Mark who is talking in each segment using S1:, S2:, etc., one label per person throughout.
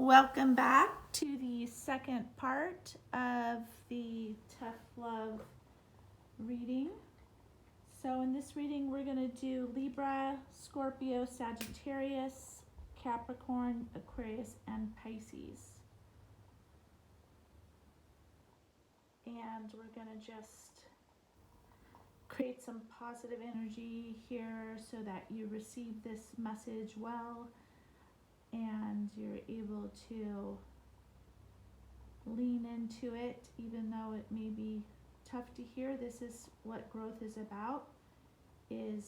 S1: Welcome back to the second part of the Tough Love reading. So in this reading, we're going to do Libra, Scorpio, Sagittarius, Capricorn, Aquarius, and Pisces. And we're going to just create some positive energy here so that you receive this message well and you're able to lean into it, even though it may be tough to hear. This is what growth is about, and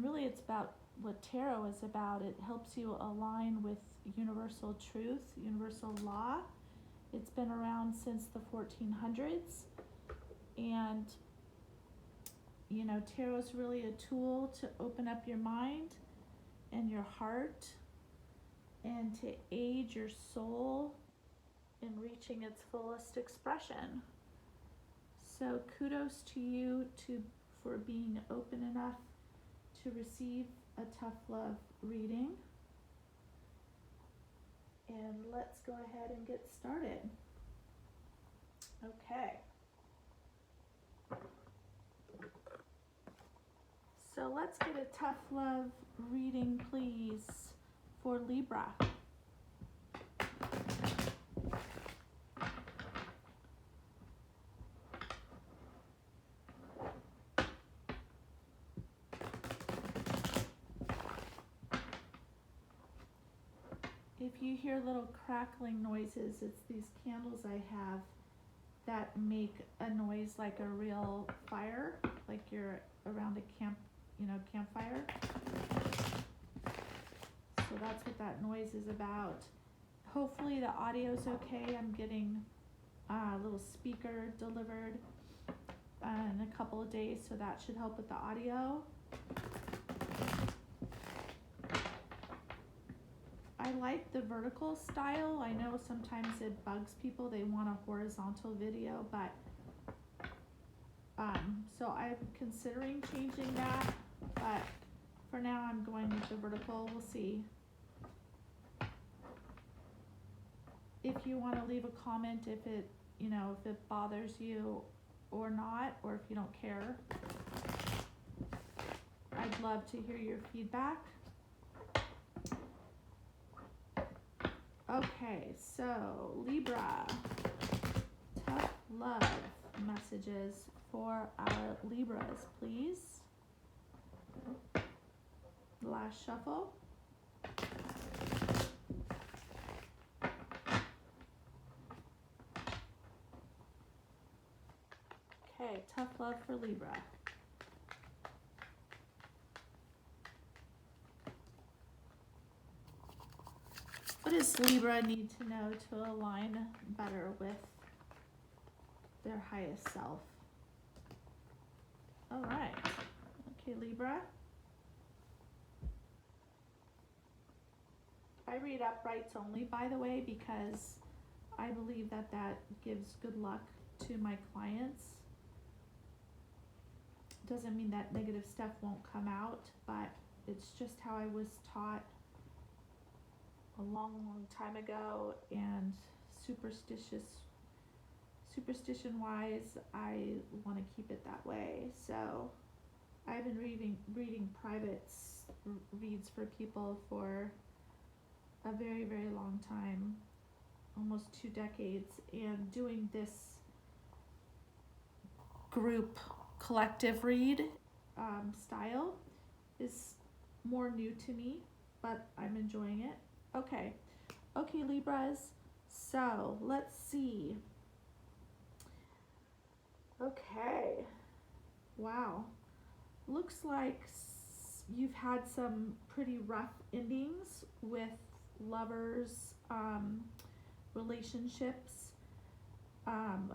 S1: really it's about what tarot is about. It helps you align with universal truth, universal law. It's been around since the 1400s, and tarot is really a tool to open up your mind and your heart and to aid your soul in reaching its fullest expression. So kudos to you for being open enough to receive a tough love reading. And let's go ahead and get started. Okay. So let's get a tough love reading, please, for Libra. If you hear little crackling noises, it's these candles I have that make a noise like a real fire, like you're around a campfire. So that's what that noise is about. Hopefully the audio's okay. I'm getting a little speaker delivered in a couple of days, so that should help with the audio. I like the vertical style. I know sometimes it bugs people. They want a horizontal video, but so I'm considering changing that, but for now I'm going with the vertical. We'll see. If you want to leave a comment if it bothers you or not, or if you don't care, I'd love to hear your feedback. Okay, so Libra, tough love messages for our Libras, please. Last shuffle. Okay, tough love for Libra. What does Libra need to know to align better with their highest self? All right. Okay, Libra. I read uprights only, by the way, because I believe that gives good luck to my clients. Doesn't mean that negative stuff won't come out, but it's just how I was taught a long time ago, and superstition wise, I want to keep it that way. So I've been reading private reads for people for a very, very long time, almost 2 decades, and doing this group collective read style is more new to me, but I'm enjoying it. Okay, Libras, so let's see. Okay, wow, looks like you've had some pretty rough endings with lovers, relationships, and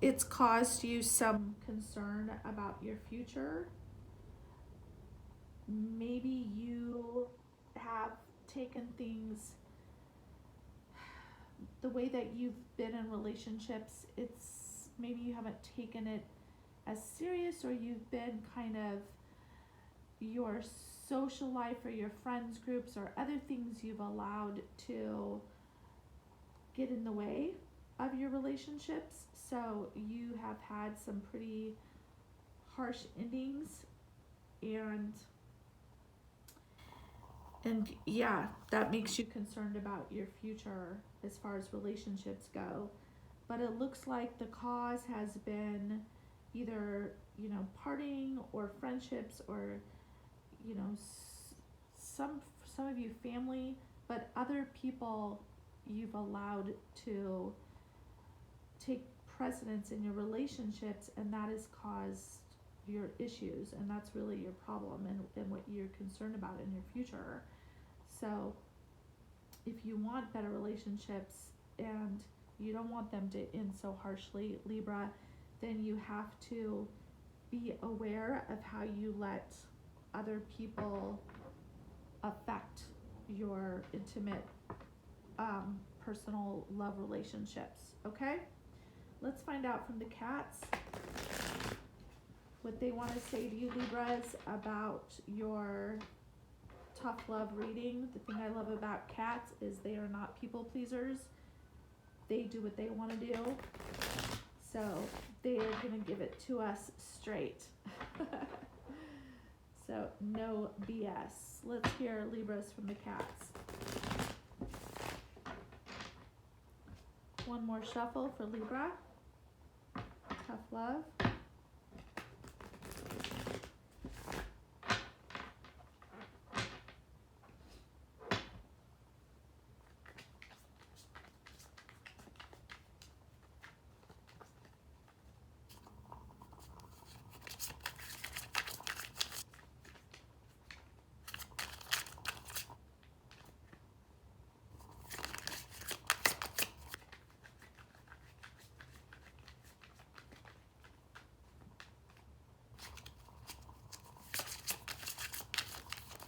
S1: it's caused you some concern about your future. Maybe you have taken things, the way that you've been in relationships, maybe you haven't taken it as serious, or you've been kind of your social life or your friends groups or other things you've allowed to get in the way of your relationships. So you have had some pretty harsh endings, and yeah, that makes you concerned about your future as far as relationships go. But it looks like the cause has been either, parting or friendships, or, some of you family, but other people you've allowed to take precedence in your relationships, and that has caused your issues, and that's really your problem, and what you're concerned about in your future. So if you want better relationships and you don't want them to end so harshly, Libra, then you have to be aware of how you let other people affect your intimate, personal love relationships. Okay? Let's find out from the cats what they want to say to you, Libras, about your tough love reading. The thing I love about cats is they are not people pleasers. They do what they want to do. So they are going to give it to us straight. So no BS. Let's hear Libras from the cats. One more shuffle for Libra. Tough love.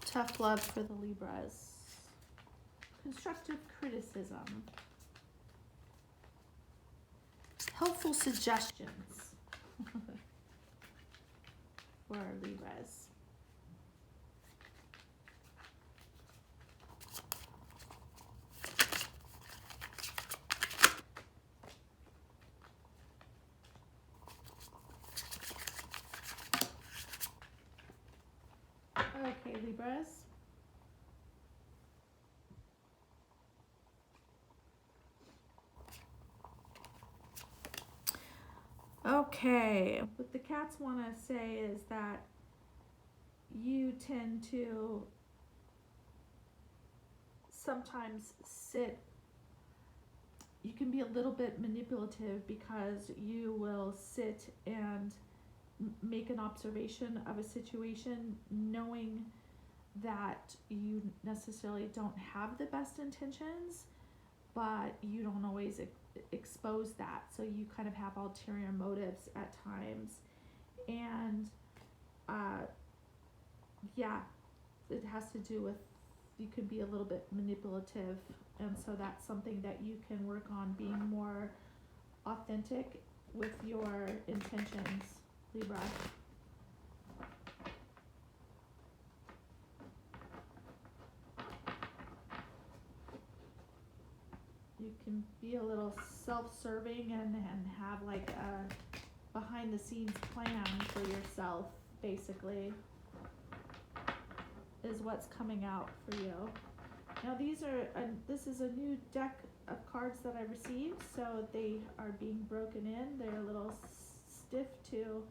S1: Tough love for the Libras. Constructive criticism. Helpful suggestions for our Libras. Okay, Libras. Okay, what the cats want to say is that you tend to sometimes you can be a little bit manipulative, because you will sit and make an observation of a situation knowing that you necessarily don't have the best intentions, but you don't always expose that. So you kind of have ulterior motives at times. And yeah, it has to do with, you can be a little bit manipulative, and so that's something that you can work on, being more authentic with your intentions, Libra. You can be a little self-serving and have like a behind the scenes plan for yourself, basically, is what's coming out for you. Now this is a new deck of cards that I received, so they are being broken in. They're a little stiff to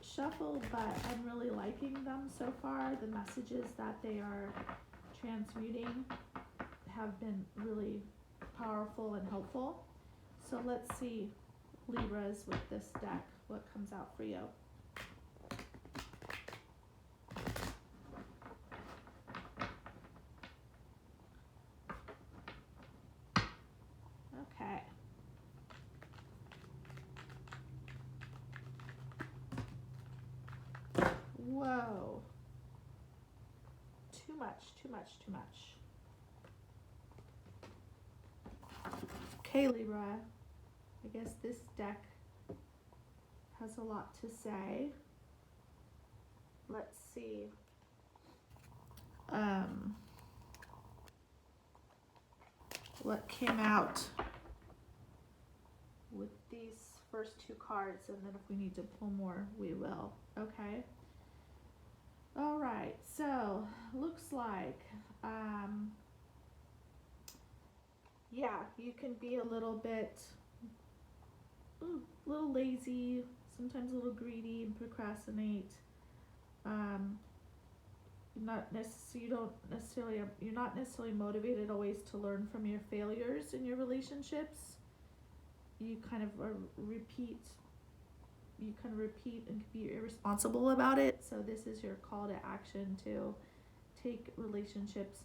S1: shuffle, but I'm really liking them so far. The messages that they are transmuting have been really powerful and helpful. So let's see, Libras, with this deck, what comes out for you. Okay. Whoa. Too much, too much, too much. Okay, Libra, I guess this deck has a lot to say. let's see. What came out with these first two cards, and then if we need to pull more, we will. Okay. All right. So looks like, yeah, you can be a little bit, a little lazy, sometimes a little greedy, and procrastinate. You're not necessarily motivated always to learn from your failures in your relationships. You kind of repeat and be irresponsible about it. So this is your call to action to take relationships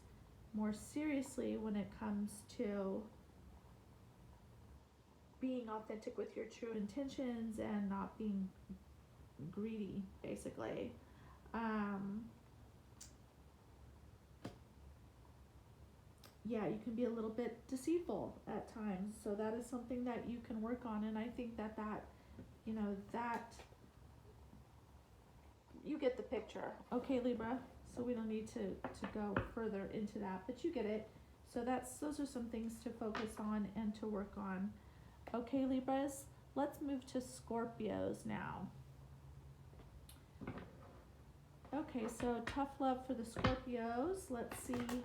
S1: more seriously when it comes to being authentic with your true intentions and not being greedy, basically. Yeah, you can be a little bit deceitful at times, so that is something that you can work on. And I think that you get the picture, okay, Libra? So we don't need to go further into that, but you get it. So those are some things to focus on and to work on. Okay, Libras, let's move to Scorpios now. Okay, so tough love for the Scorpios. Let's see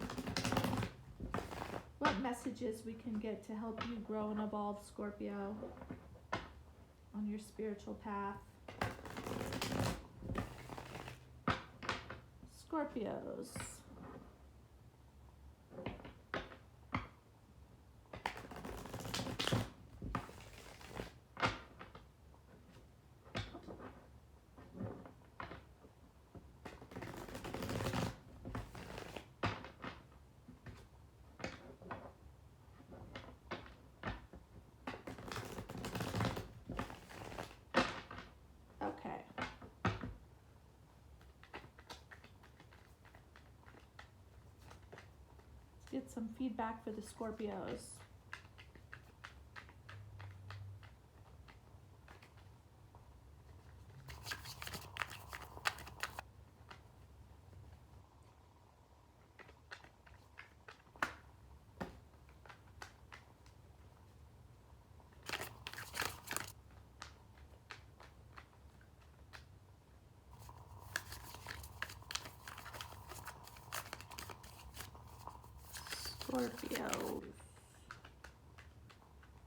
S1: what messages we can get to help you grow and evolve, Scorpio, on your spiritual path. Scorpios. Get some feedback for the Scorpios. Scorpios.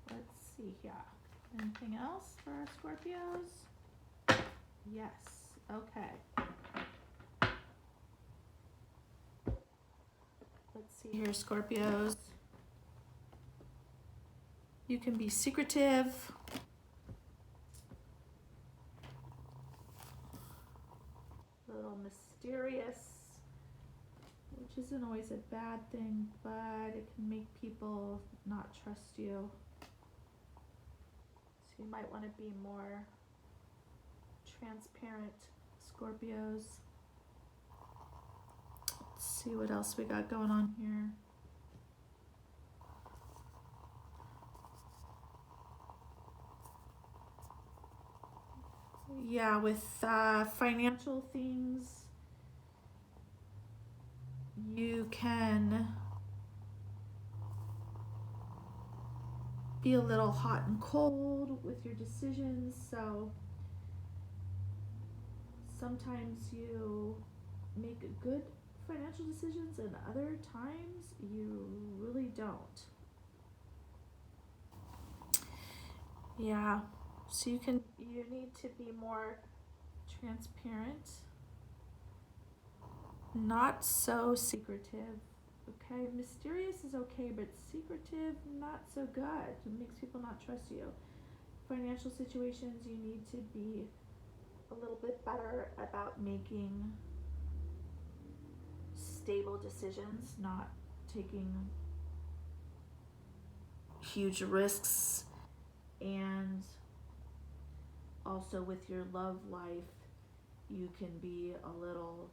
S1: Let's see here. Anything else for our Scorpios? Yes. Okay. Let's see here, Scorpios. You can be secretive. A little mysterious, which isn't always a bad thing, but it can make people not trust you. So you might want to be more transparent, Scorpios. Let's see what else we got going on here. Yeah, with financial things, you can be a little hot and cold with your decisions. So sometimes you make good financial decisions and other times you really don't. Yeah, so you need to be more transparent, not so secretive. Okay, mysterious is okay, but secretive, not so good. It makes people not trust you. Financial situations, you need to be a little bit better about making stable decisions, not taking huge risks. And also with your love life, you can be a little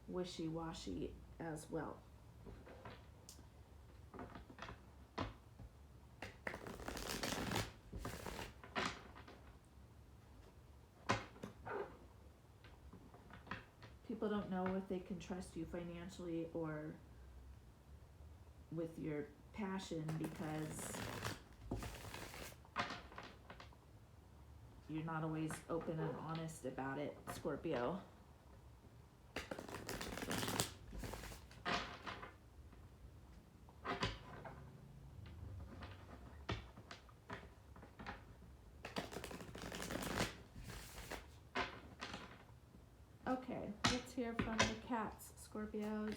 S1: wishy-washy as well. people don't know if they can trust you financially or with your passion, because you're not always open and honest about it, Scorpio. Okay, let's hear from the cats, Scorpios.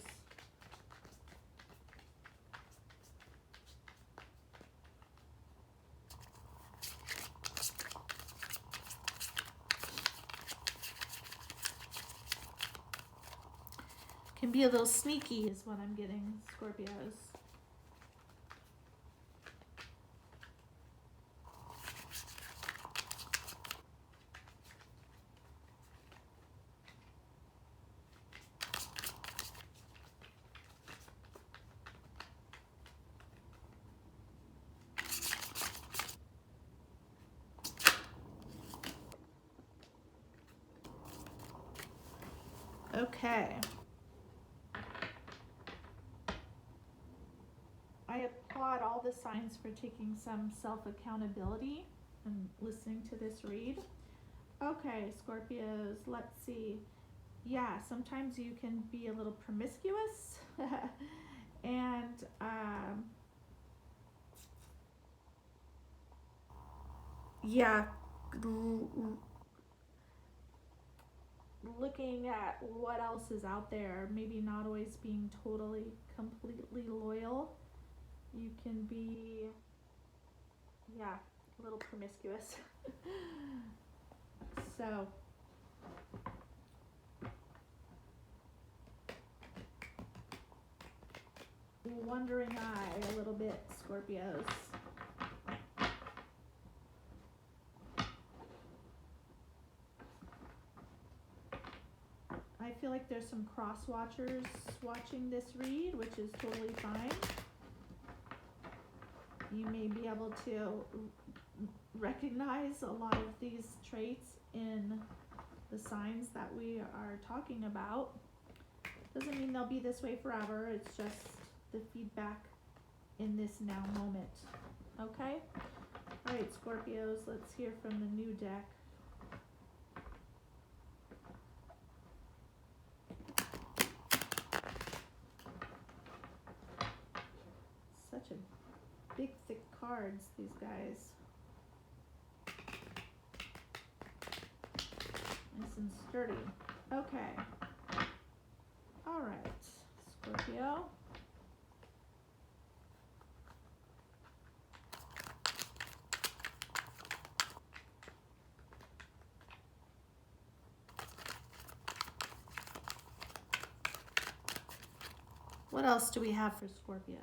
S1: Can be a little sneaky is what I'm getting, Scorpios. Okay. I applaud all the signs for taking some self-accountability and listening to this read. Okay, Scorpios, let's see. Yeah, sometimes you can be a little promiscuous and yeah, looking at what else is out there, maybe not always being totally, completely loyal. You can be, yeah, a little promiscuous. So, wandering eye a little bit, Scorpios. I feel like there's some cross watchers watching this read, which is totally fine. You may be able to recognize a lot of these traits in the signs that we are talking about. Doesn't mean they'll be this way forever. It's just the feedback in this now moment. Okay? All right, Scorpios, let's hear from the new deck. Such a big, thick cards, these guys. Nice and sturdy. Okay. All right, Scorpio. What else do we have for Scorpios?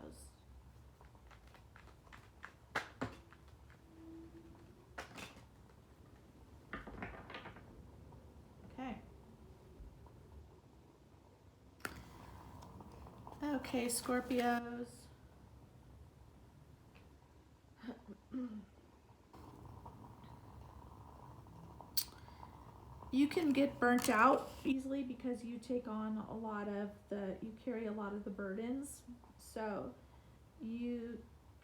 S1: Okay. Okay, Scorpios. You can get burnt out easily because you take on a lot of you carry a lot of the burdens. So you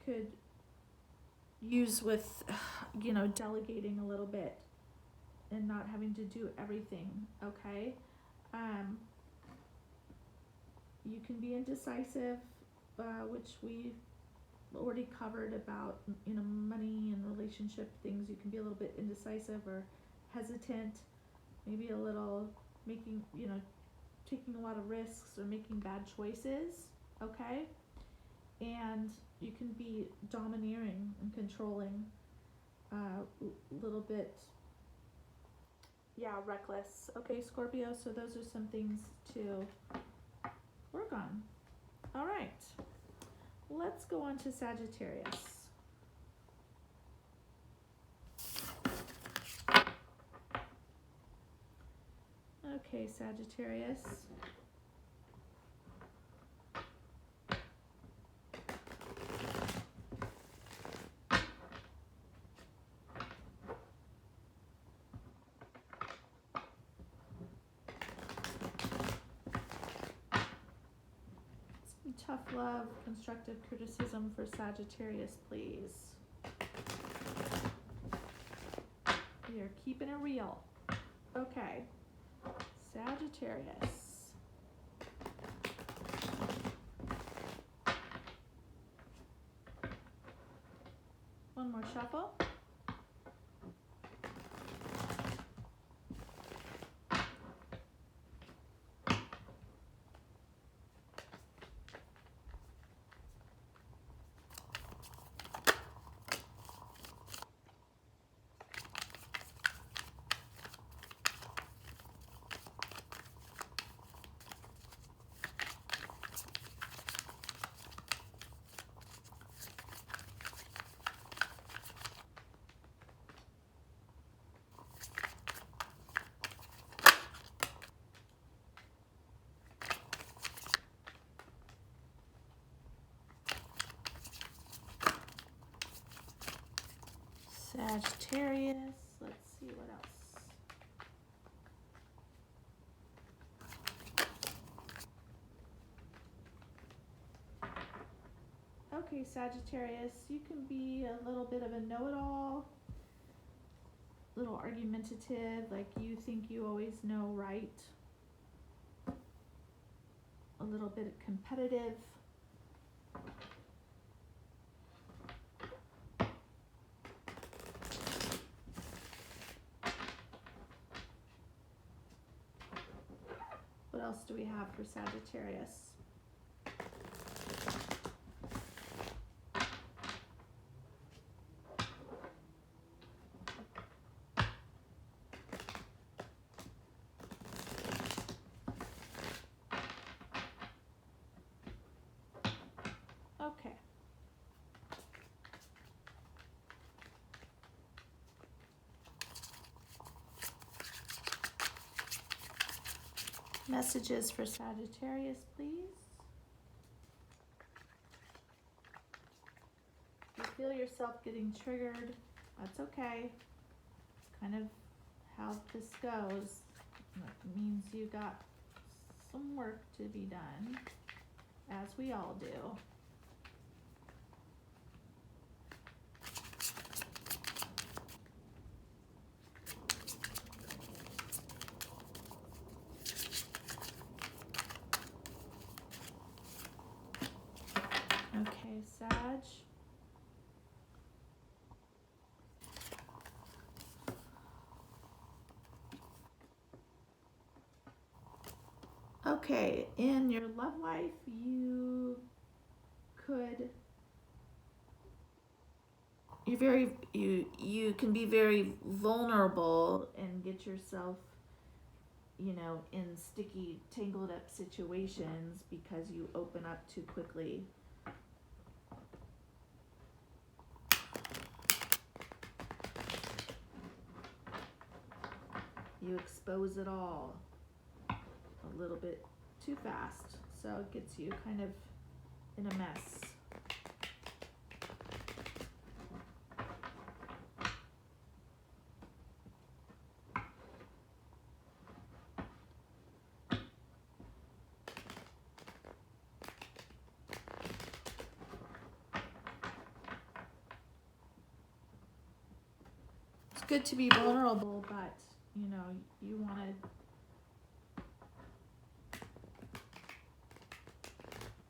S1: could use with, delegating a little bit and not having to do everything, okay? You can be indecisive, which we already covered about, money and relationship things. You can be a little bit indecisive or hesitant, maybe a little taking a lot of risks or making bad choices, okay? And you can be domineering and controlling, a little bit, reckless. Okay, Scorpio, so those are some things to work on. All right, let's go on to Sagittarius. Okay, Sagittarius. tough love, constructive criticism for Sagittarius, please. We are keeping it real. Okay, Sagittarius. One more shuffle. Sagittarius, let's see what else. Okay, Sagittarius, you can be a little bit of a know-it-all, a little argumentative, like you think you always know right, a little bit competitive. What else do we have for Sagittarius? Okay. Messages for Sagittarius, please. If you feel yourself getting triggered, that's okay. Kind of how this goes. That means you got some work to be done, as we all do. Okay, Sag. Okay, in your love life, you can be very vulnerable and get yourself, in sticky, tangled up situations because you open up too quickly. You expose it all a little bit too fast, so it gets you kind of in a mess. It's good to be vulnerable, but you want to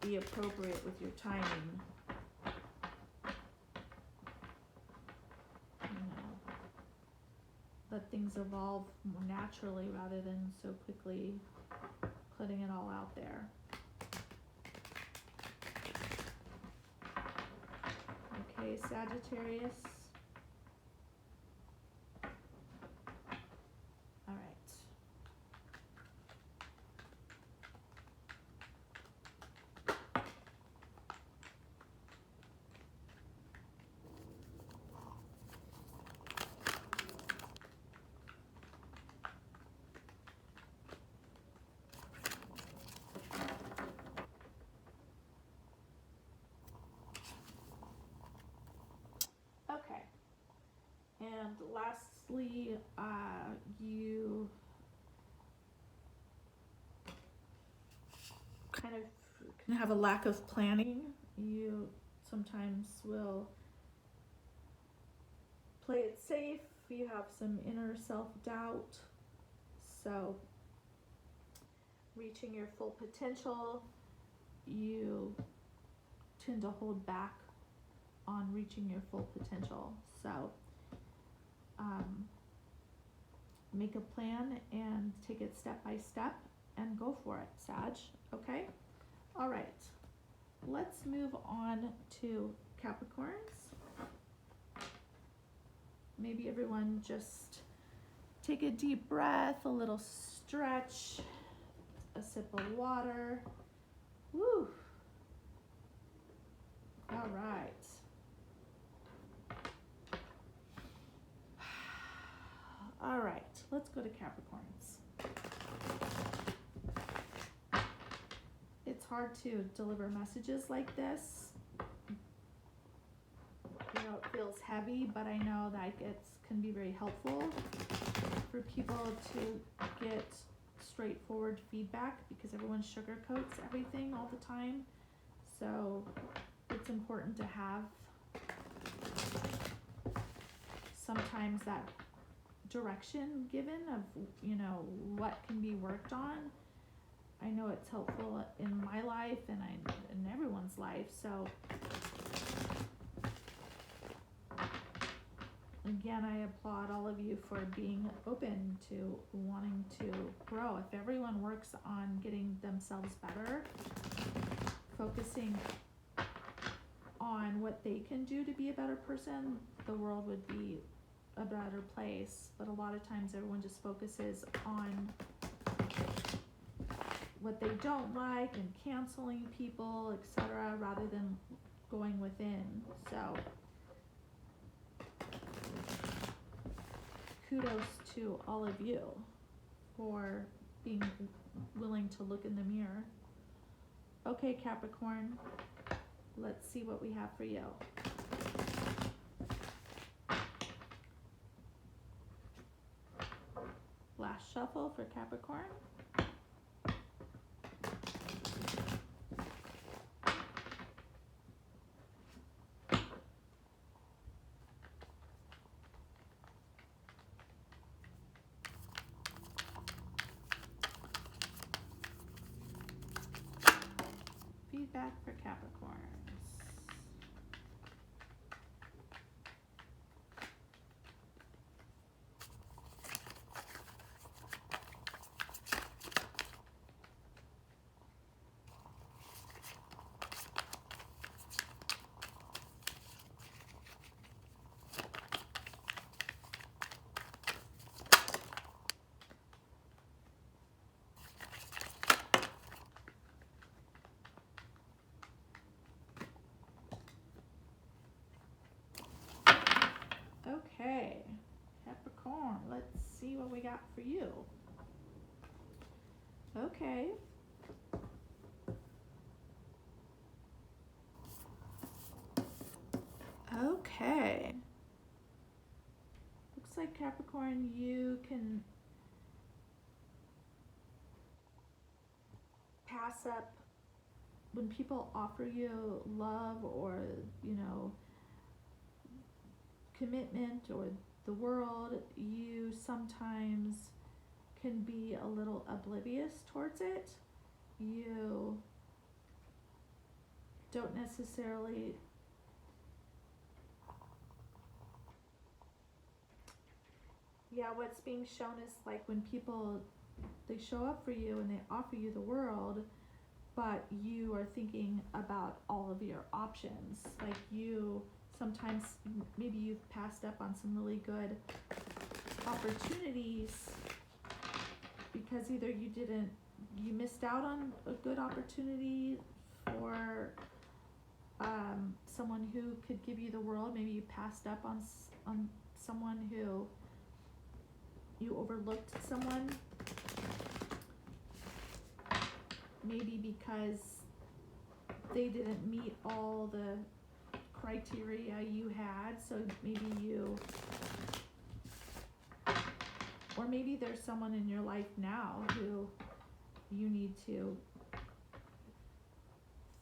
S1: be appropriate with your timing. Let things evolve more naturally rather than so quickly putting it all out there. Okay, Sagittarius. All right. Okay, and lastly, you kind of and have a lack of planning. You sometimes will play it safe. You have some inner self-doubt. So reaching your full potential, you tend to hold back on reaching your full potential. So make a plan and take it step by step and go for it, Sag. Okay? All right. Let's move on to Capricorns. Maybe everyone just take a deep breath, a little stretch, a sip of water. Woo! All right. All right, let's go to Capricorns. It's hard to deliver messages like this. You know, it feels heavy, but I know that it can be very helpful for people to get straightforward feedback because everyone sugarcoats everything all the time. So it's important to have sometimes that direction given of, you know, what can be worked on. I know it's helpful in my life and in everyone's life. So again, I applaud all of you for being open to wanting to grow. If everyone works on getting themselves better, focusing on what they can do to be a better person, the world would be a better place. But a lot of times everyone just focuses on what they don't like and canceling people, etc., rather than going within. So kudos to all of you for being willing to look in the mirror. Okay, Capricorn, let's see what we have for you. Last shuffle for Capricorn. Feedback for Capricorns. Okay, Capricorn, let's see what we got for you. Okay. Okay. Looks like Capricorn, you can pass up when people offer you love or, you know, commitment or the world. You sometimes can be a little oblivious towards it. You don't necessarily what's being shown is like when people, they show up for you and they offer you the world, but you are thinking about all of your options. Like you sometimes, maybe you've passed up on some really good opportunities because either you missed out on a good opportunity for someone who could give you the world. Maybe you passed up on someone who you overlooked someone, maybe because they didn't meet all the criteria you had, so maybe or maybe there's someone in your life now who you need to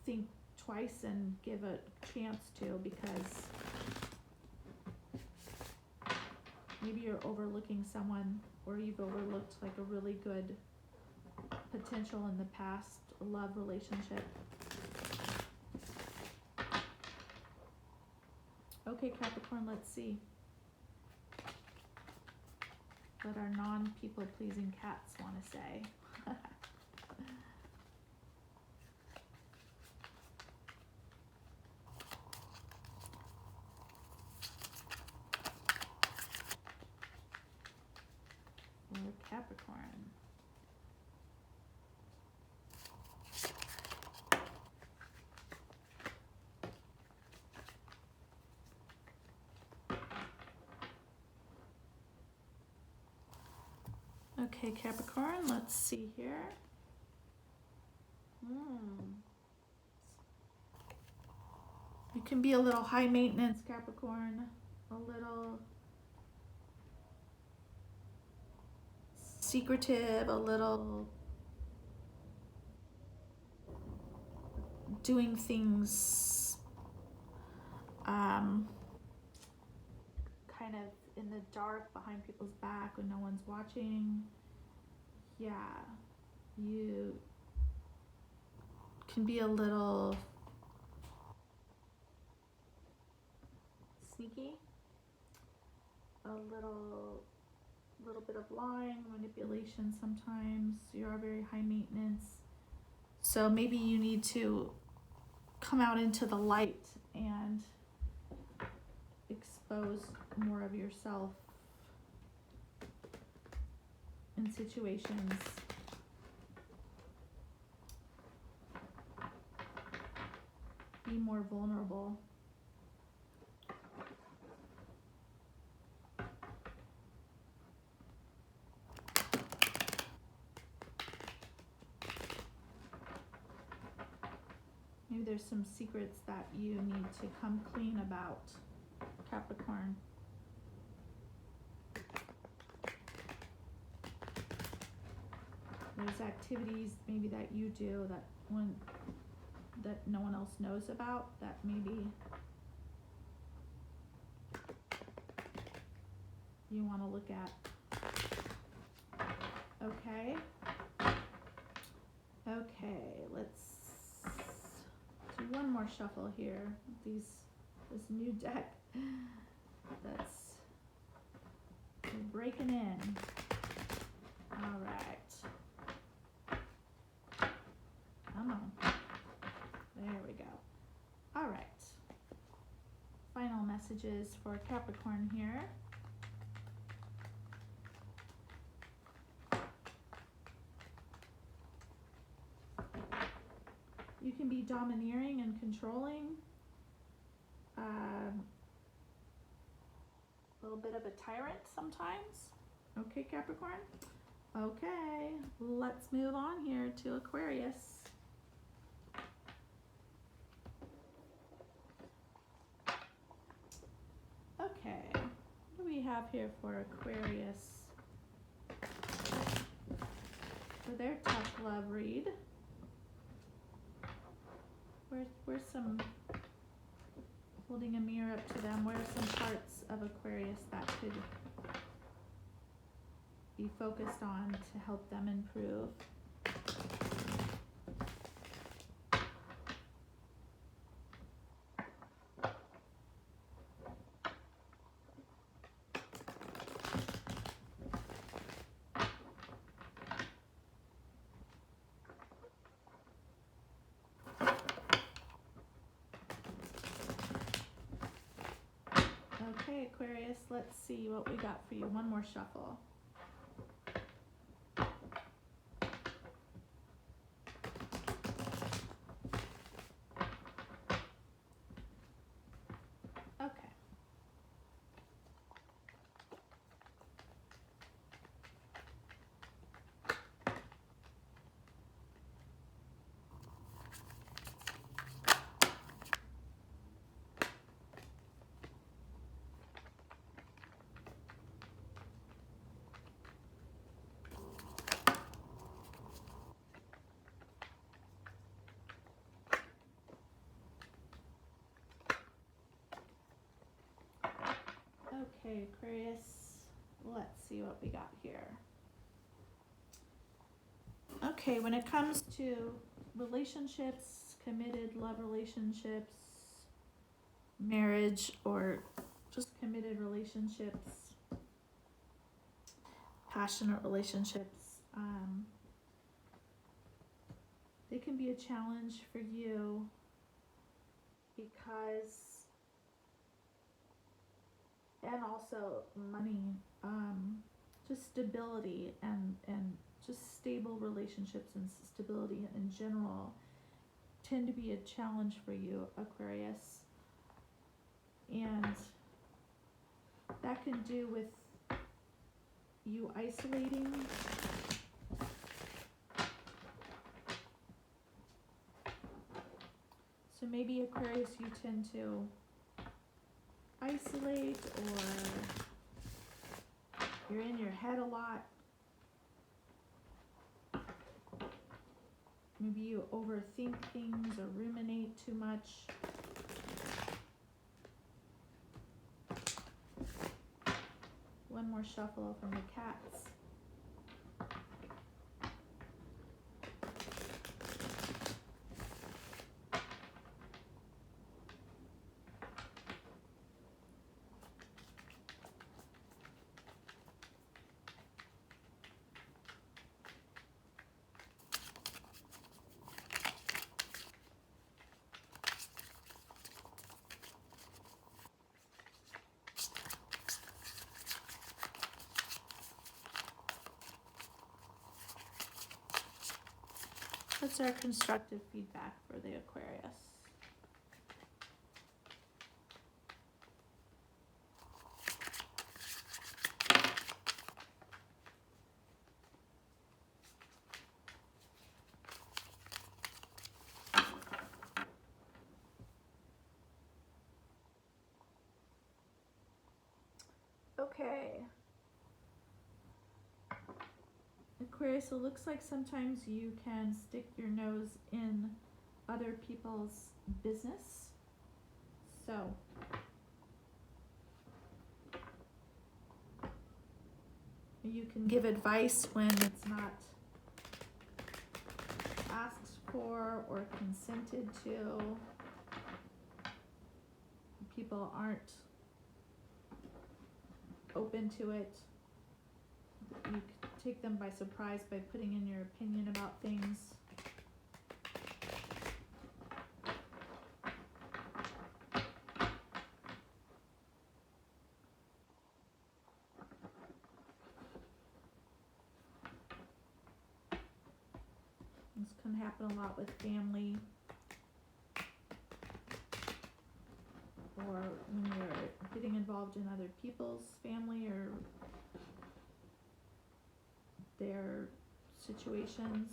S1: think twice and give a chance to, because maybe you're overlooking someone, or you've overlooked like a really good potential in the past love relationship. Okay, Capricorn, let's see what our non-people pleasing cats want to say. Or Capricorn. Okay, Capricorn, let's see here. You can be a little high maintenance, Capricorn, a little secretive, a little doing things kind of in the dark behind people's back when no one's watching. Yeah, you can be a little sneaky, a little bit of lying, manipulation sometimes. You are very high maintenance. So maybe you need to come out into the light and expose more of yourself in situations. Be more vulnerable. Maybe there's some secrets that you need to come clean about, Capricorn. There's activities maybe that you do that no one else knows about, that maybe you want to look at. Okay. Okay, let's do one more shuffle here. This new deck that's breaking in. All right. Come on. There we go. All right. Final messages for Capricorn here. You can be domineering and controlling. A little bit of a tyrant sometimes. Okay, Capricorn? Okay, let's move on here to Aquarius. Okay, what do we have here for Aquarius? For their tough love read. Where's some, holding a mirror up to them, where's some parts of Aquarius that could be focused on to help them improve? Okay, Aquarius, let's see what we got for you. One more shuffle. Okay. Okay, Aquarius, let's see what we got here. Okay, when it comes to relationships, committed love relationships, marriage, or just committed relationships, passionate relationships, they can be a challenge for you because, and also money, just stability and just stable relationships and stability in general tend to be a challenge for you, Aquarius. And that can do with you isolating, so maybe Aquarius, you tend to isolate, or you're in your head a lot. Maybe you overthink things or ruminate too much. One more shuffle from the cats. What's our constructive feedback for the Aquarius? Okay. Aquarius, it looks like sometimes you can stick your nose in other people's business. So, you can give advice when it's not asked for or consented to. People aren't open to it. You take them by surprise by putting in your opinion about things. This can happen a lot with family, or when you're getting involved in other people's family or their situations.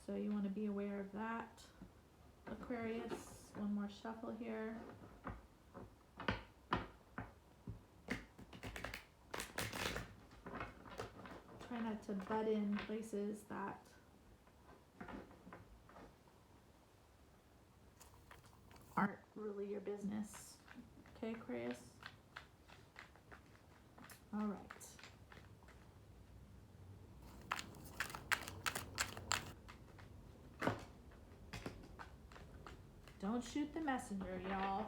S1: So you want to be aware of that, Aquarius. One more shuffle here. Try not to butt in places that aren't really your business. Okay, Aquarius? All right. Don't shoot the messenger, y'all.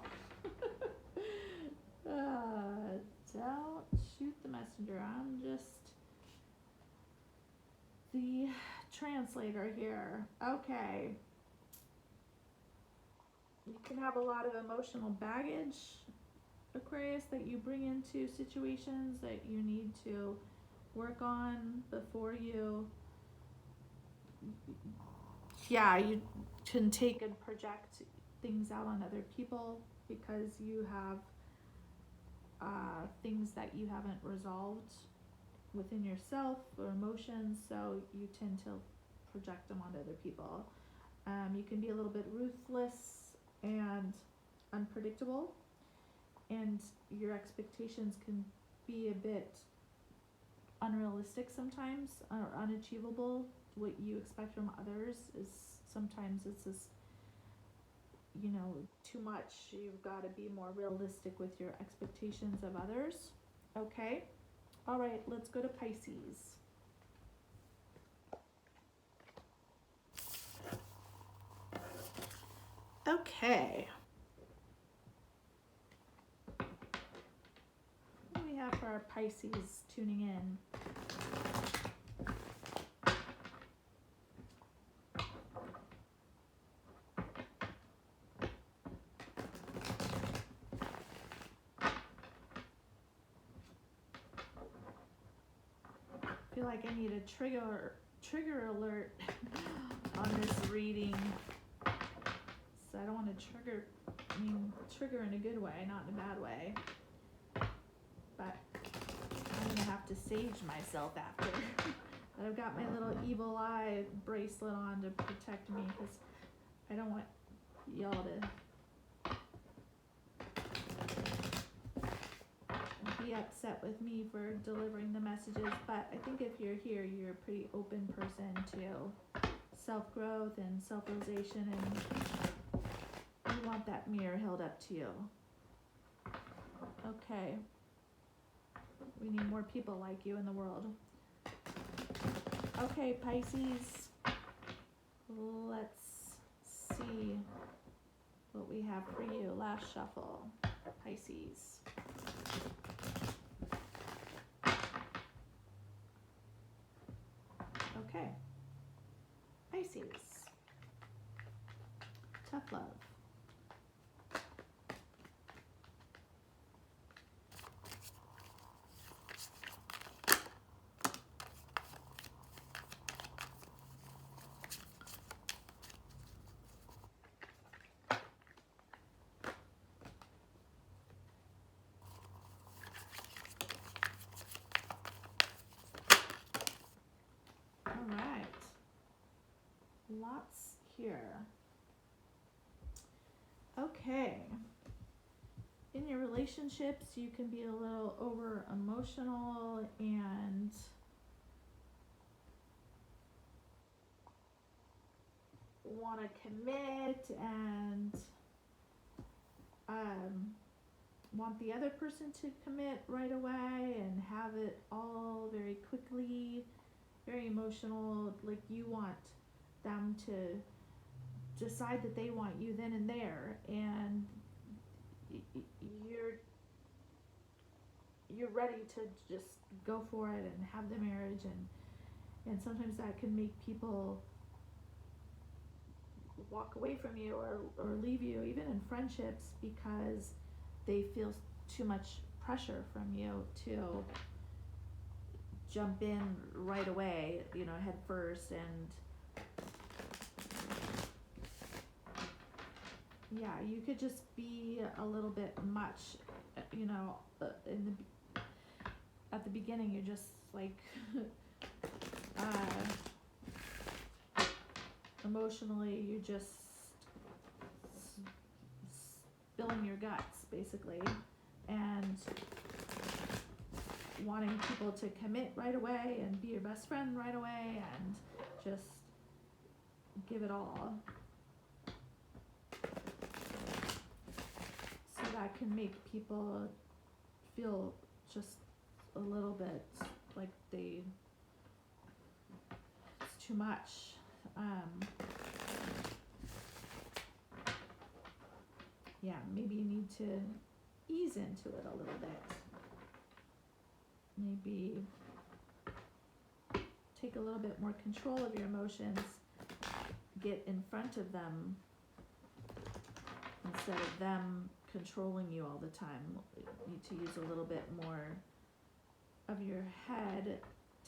S1: Don't shoot the messenger. I'm just the translator here. Okay. You can have a lot of emotional baggage, Aquarius, that you bring into situations that you need to work on before you, you can take and project things out on other people because you have things that you haven't resolved within yourself or emotions, so you tend to project them onto other people. You can be a little bit ruthless and unpredictable, and your expectations can be a bit unrealistic sometimes, or unachievable. What you expect from others is sometimes it's this you know, too much. You've got to be more realistic with your expectations of others. Okay? All right, let's go to Pisces. Okay. What do we have for our Pisces tuning in? I feel like I need a trigger alert on this reading. So I don't want to trigger in a good way, not in a bad way. But I'm going to have to sage myself after. But I've got my little evil eye bracelet on to protect me because I don't want y'all to be upset with me for delivering the messages. But I think if you're here, you're a pretty open person to self-growth and self-realization, and you want that mirror held up to you. Okay. We need more people like you in the world. Okay, Pisces. Let's see what we have for you. Last shuffle. Pisces. Okay. Pisces. Tough love. Lots here. Okay. In your relationships, you can be a little over emotional and want to commit and want the other person to commit right away and have it all very quickly, very emotional, like you want them to decide that they want you then and there, and you're ready to just go for it and have the marriage, and sometimes that can make people walk away from you or leave you, even in friendships, because they feel too much pressure from you to jump in right away, you know, head first. And yeah, you could just be a little bit much, you know, at the beginning you're just like emotionally you're just spilling your guts basically, and wanting people to commit right away and be your best friend right away and just give it all. So that can make people feel just a little bit like it's too much. Yeah, maybe you need to ease into it a little bit. Maybe take a little bit more control of your emotions, get in front of them instead of them controlling you all the time. You need to use a little bit more of your head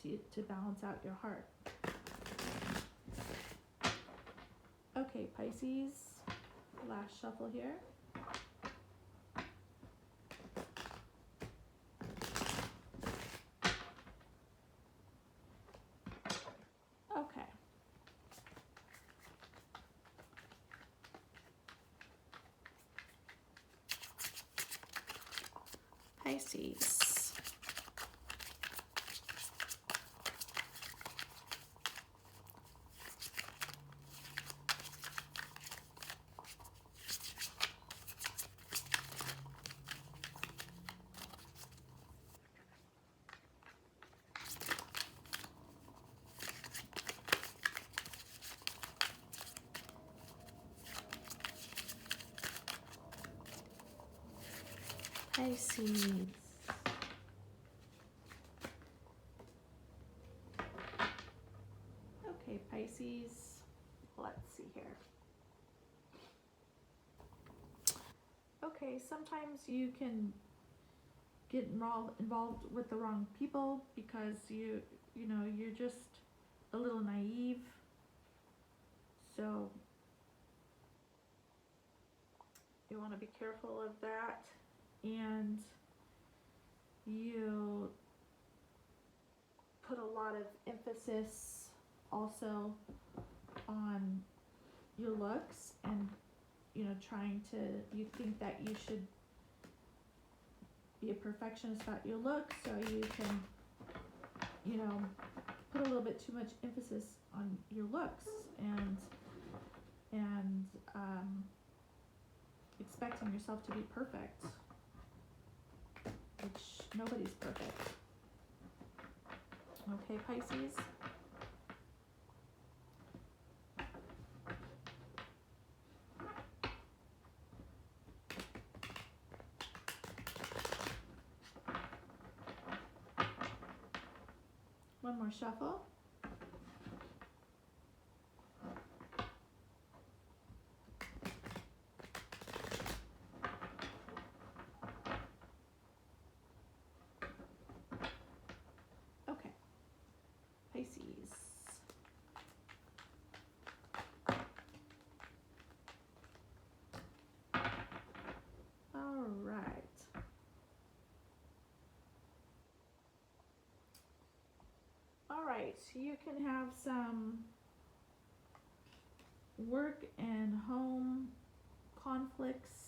S1: to balance out your heart. Okay, Pisces, last shuffle here. Okay. Pisces. Pisces. Okay, Pisces, let's see here. Okay, sometimes you can get involved with the wrong people because you know, you're just a little naive. So you want to be careful of that, and you put a lot of emphasis also on your looks, and you know, you think that you should be a perfectionist about your looks, so you can, you know, put a little bit too much emphasis on your looks, and expecting yourself to be perfect, which nobody's perfect. Okay, Pisces. One more shuffle. Okay, Pisces. All right. All right, you can have some work and home conflicts.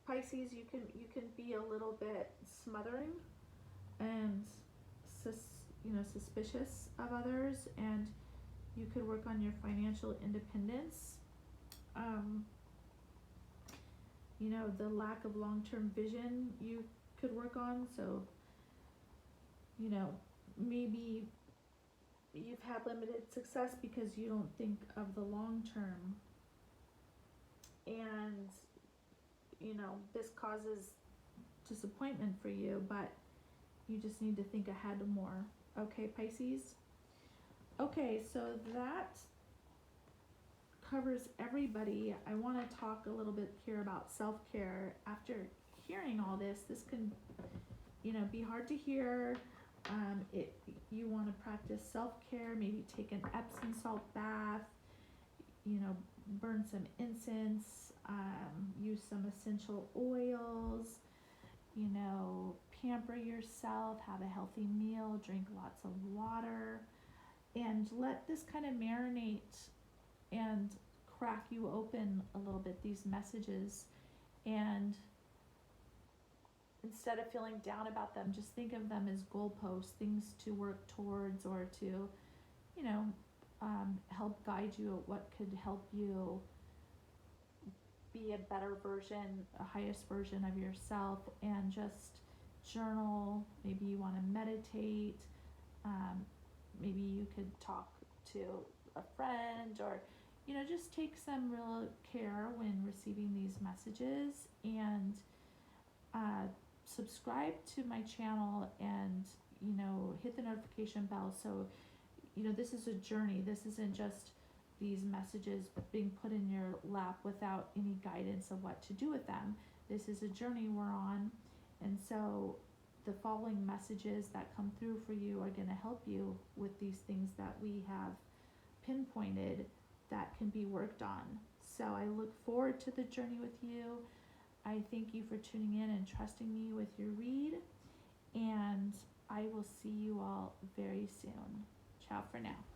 S1: Pisces, you can be a little bit smothering and suspicious of others, and you could work on your financial independence. You know, the lack of long-term vision you could work on. So, you know, maybe you've had limited success because you don't think of the long term, and you know, this causes disappointment for you, but you just need to think ahead more. Okay, Pisces? Okay, so that covers everybody. I want to talk a little bit here about self-care. After hearing all this can, you know, be hard to hear. You want to practice self-care, maybe take an Epsom salt bath, you know, burn some incense, use some essential oils, you know, pamper yourself, have a healthy meal, drink lots of water, and let this kind of marinate and crack you open a little bit, these messages. And instead of feeling down about them, just think of them as goalposts, things to work towards, or to, you know, help guide you at what could help you be a better version, a highest version of yourself. And just journal. Maybe you want to meditate. Maybe you could talk to a friend, or, you know, just take some real care when receiving these messages. And subscribe to my channel, and, you know, hit the notification bell. So, you know, this is a journey. This isn't just these messages being put in your lap without any guidance of what to do with them. This is a journey we're on. And so the following messages that come through for you are going to help you with these things that we have pinpointed that can be worked on. So I look forward to the journey with you. I thank you for tuning in and trusting me with your read, and I will see you all very soon. Ciao for now.